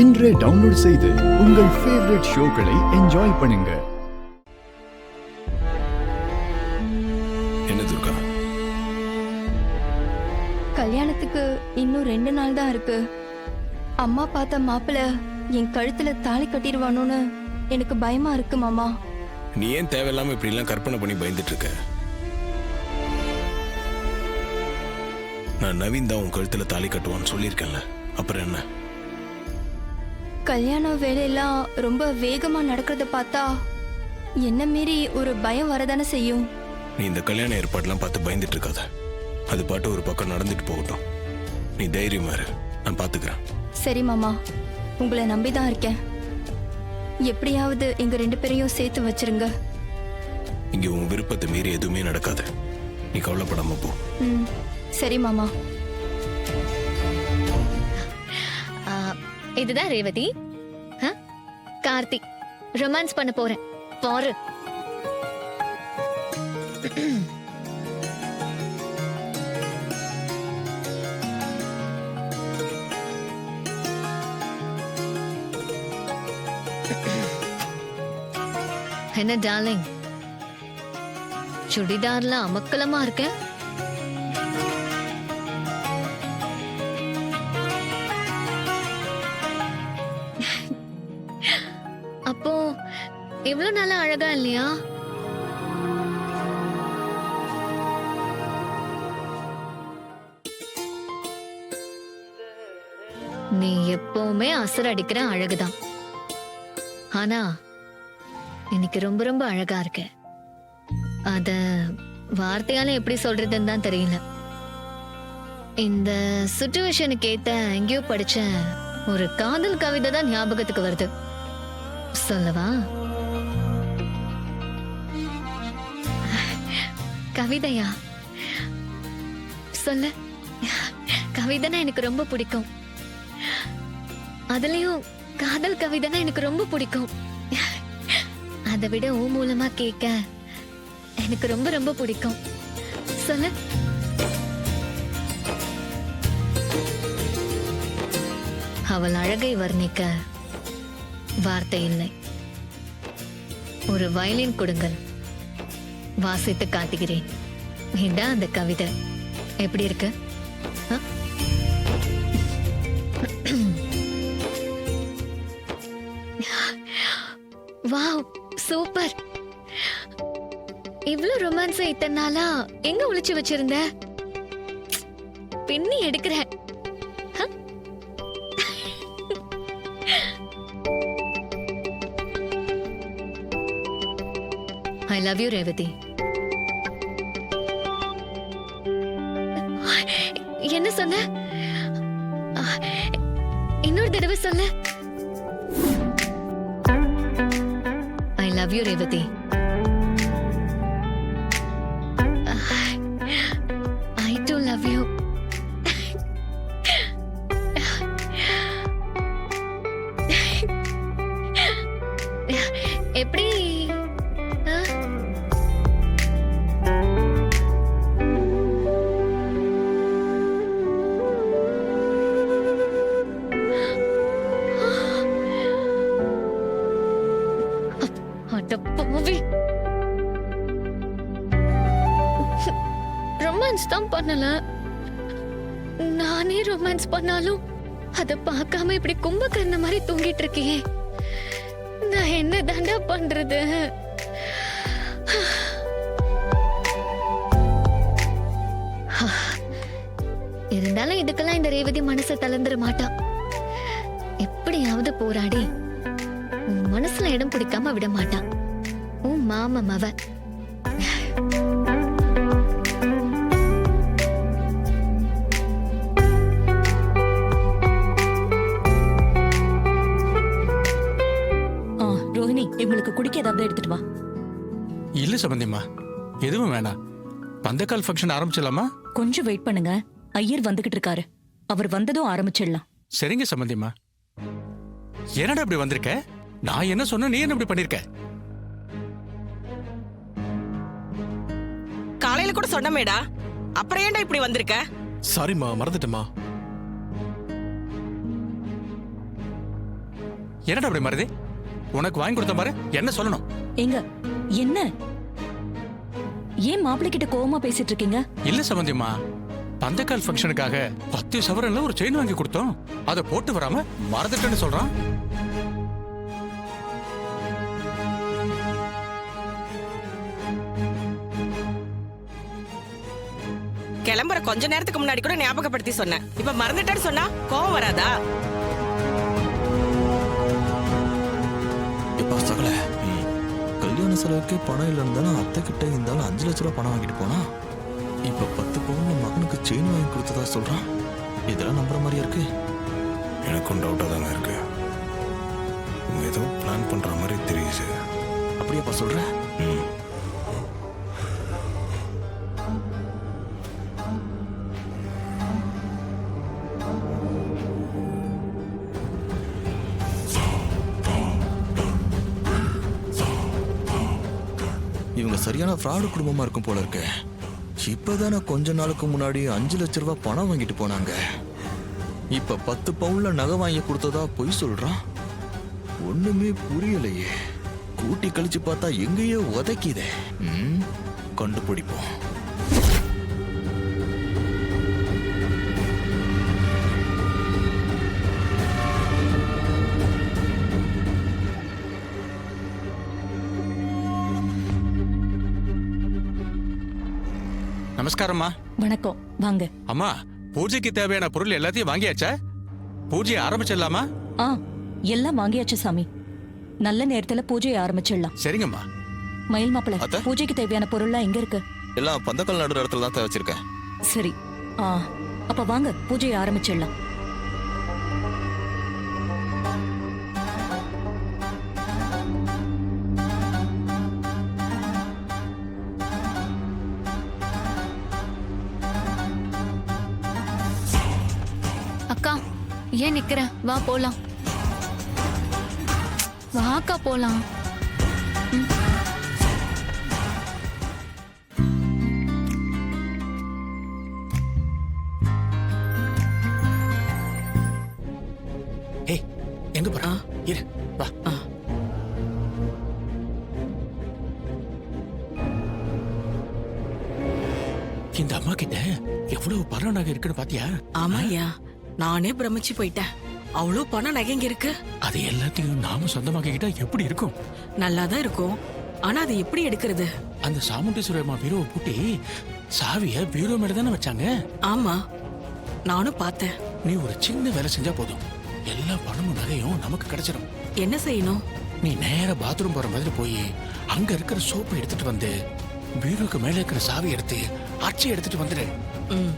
இன்றே டவுன்லோட் செய்து உங்கள் ஃபேவரட் ஷோக்களை என்ஜாய் பண்ணுங்க. என்ன துர்கா, கல்யாணத்துக்கு இன்னும் 2 நாள் தான் இருக்கு. அம்மா பார்த்த மாப்பிள்ள என் கழுத்துல தாலி கட்டிடுவானோன்னு எனக்கு பயமா இருக்கு மாமா. நீ ஏன் தேவையில்லாம இப்படி எல்லாம் கற்பனை பண்ணி பயந்துட்டு இருக்க? நான் நவீன் தான் உன் கழுத்துல தாலி கட்டுவான்னு சொல்லியிருக்கேன்ல, அப்புறம் என்ன? கல்யாண வேலையெல்லாம் ரொம்ப வேகமா நடக்கிறத பார்த்தா என்ன மீறி ஒரு பயம் வரதானே செய்யும். நீ இந்த கல்யாண ஏற்பாடுலாம் பார்த்து பயந்துட்டு இருக்காத. அது பாட்டு ஒரு பக்கம் நடந்துட்டு போகட்டும். நீ தைரியமா இரு, நான் பாத்துக்கிறேன். சரி மாமா, உங்களை நம்பிதான் இருக்கேன். எப்படியாவது எங்க 2 பேரையும் சேர்த்து வச்சிருங்க. இங்க உன் விருப்பத்தை மீறி எதுவுமே நடக்காது. நீ கவலைப்படாம போ. சரி மாமா. இதுதான் ரேவதி, கார்த்திக். ரொமான்ஸ் பண்ண போறேன் பாரு. என்ன டார்லிங், சுடிதார்ல அமக்கலமா இருக்க. அப்போ இவ்வளவு நல்லா அழகா இல்லையா? நீ எப்பவுமே அசர் அடிக்கிற அழகுதான். ஆனா இன்னைக்கு ரொம்ப ரொம்ப அழகா இருக்க. அத வார்த்தையால எப்படி சொல்றதுன்னு தான் தெரியல. இந்த சுச்சுவேஷனுக்கு ஏத்த எங்கேயோ படிச்ச ஒரு காதல் கவிதை தான் ஞாபகத்துக்கு வருது. சொல்லவா? கவிதையா? சொல்ல. கவிதைனா எனக்கு ரொம்ப பிடிக்கும். அதுலயும் காதல் கவிதைனா எனக்கு ரொம்ப பிடிக்கும். அதை விட ஊ மூலமா கேட்க எனக்கு ரொம்ப ரொம்ப பிடிக்கும். சொல்ல. அவள் அழகை வர்ணிக்க வார்த்தை இல்லை. ஒரு வயலின் கொடுங்கள், வாசித்து காட்டுகிறேன். இதான் அந்த கவிதை. எப்படி இருக்கு? Wow, super. இவ்ளோ ரொமான்ஸ் இத்தனை நாளா எங்க ஒளிச்சு வச்சிருந்த? பின்னி எடுக்கிற. I love you, Revathi. என்ன சொன்ன? இன்னொரு தடவை சொல்லு. I love you, Revathi. I too love you. எப்படி? ரொமான்ஸ் தான் பண்ணல. நானே ரொமான்ஸ் பண்ணாலும் அத பார்க்காம இப்படி கும்பகர்ண மாதிரி தூங்கிட்டு இருக்கியே. நான் என்ன தாண்டா பண்றது? இருந்தாலும் இதுக்கெல்லாம் இந்த ரேவதி மனசை தளர்ந்துட மாட்டா. எப்படியாவது போராடி உன் மனசுல இடம் பிடிக்காம விட மாட்டா. உன் மாமா மவ. ரோஹிணி, இவங்களுக்கு குடிக்க ஏதாவது எடுத்துட்டு வா. இல்ல சம்பந்தியம்மா, எதுவும் வேணாம். பந்தக்கால் ஃபங்க்ஷன் ஆரம்பிச்சிடலாமா? கொஞ்சம் வெயிட் பண்ணுங்க, ஐயர் வந்துகிட்டு இருக்காரு. அவர் வந்ததும் ஆரம்பிச்சிடலாம். சரிங்க சம்பந்தியம்மா. என்னடா இப்படி வந்திருக்க? நான் என்ன சொன்ன, நீ என்ன இப்படி பண்ணிருக்க? காலையில கூட சொன்னமேடா, அப்புறம் ஏன்டா இப்படி வந்திருக்க? சாரிம்மா, மறந்துட்டேம்மா. என்னடா அப்படி மருதி? உனக்கு வாங்கி கொடுத்த பாரு, என்ன சொல்லணும்? எங்க என்ன ஏன் மாப்பிள்ளை கிட்ட கோவமா பேசிட்டு இருக்கீங்க? இல்ல சம்பந்தியம்மா, பந்தக்கால் ஃபங்க்ஷனுக்காக 10 சவரன்ல ஒரு செயின் வாங்கி கொடுத்தோம். அதை போட்டு வராம மறந்துட்டேன்னு சொல்றான். கிளம்புற கொஞ்ச நேரத்துக்கு முன்னாடி கூட ஞாபகப்படுத்தி சொன்னேன். இப்ப மறந்துட்டேன்னு சொன்னா கோவம் வராதா? இப்ப சகல கல்யாண செலவுக்கு பணம் இல்லைன்னு அத்தை கிட்ட இருந்தாலும் 5 லட்ச ரூபா பணம் வாங்கிட்டு போனா, இப்ப 10 பவுன் மகனுக்கு செயின் வாங்கி கொடுத்ததா சொல்றான். இதெல்லாம் நம்புற மாதிரியா இருக்கு? எனக்கும் டவுட்டாக தாங்க இருக்கு. அவங்க ஏதோ பிளான் பண்ற மாதிரி தெரியுது. அப்படியாப்பா சொல்ற? ம். இவங்க சரியான ஃப்ராடு குடும்பமா இருக்கும் போல இருக்கு. இப்பதானே கொஞ்ச நாளுக்கு முன்னாடி 5 லட்ச ரூபா பணம் வாங்கிட்டு போனாங்க. இப்ப 10 பவுன்ல நகை வாங்கி கொடுத்ததா பொய் சொல்றான். ஒண்ணுமே புரியலையே. கூட்டி கழிச்சு பார்த்தா எங்கேயோ உதைக்குதே. கண்டுபிடிப்போம். நமஸ்காரம்மா. வணக்கம், வாங்க. அம்மா, பூஜைக்கு தேவையான பொருள் எல்லாத்தையும் வாங்கியாச்சா? பூஜையை ஆரம்பிச்சிடலாமா? ஆ, எல்லாம் வாங்கியாச்சு சாமி. நல்ல நேரத்துல பூஜையை ஆரம்பிச்சிடலாம். சரிங்கம்மா. மயில் மாப்பிள்ளை, அத்தை? பூஜைக்கு தேவையான பொருள்லாம் எங்க இருக்கு? எல்லாம் பந்தக்கால் நடுற இடத்துல தான் வச்சிருக்கேன். சரி. ஆ, அப்ப வாங்க பூஜையை ஆரம்பிச்சிடலாம். அக்கா ஏன் நிக்கிற? வா போலாம். வாக்கா போலாம். ஏய், எங்க போறா? இரு, வா. இந்த அம்மா கிட்ட எவ்வளவு பணம் நகை இருக்குன்னு பாத்தியா? ஆமாய்யா, நானே பிரமிச்சு போயிட்டேன். அவ்வளவு பணம் நகைங்க இருக்கு. அது எல்லாத்தையும் நாம சொந்தமாக்கிக்கிட்டா எப்படி இருக்கும்? நல்லாதான் இருக்கும். ஆனா அது எப்படி எடுக்கிறது? அந்த சாமுண்டீஸ்வரர் அம்மா பீரோவை பூட்டி சாவிய பீரோ மேல தானே வச்சாங்க. ஆமா, நானும் பார்த்தேன். நீ ஒரு சின்ன வேலை செஞ்சா போதும், எல்லா பணமும் நகையும் நமக்கு கிடைச்சிடும். என்ன செய்யணும்? நீ நேரா பாத்ரூம் போற மாதிரி போய் அங்க இருக்கிற சோப்பு எடுத்துட்டு வந்து பீரோக்கு மேல இருக்கிற சாவி எடுத்து அச்சு எடுத்துட்டு வந்துடு. ம்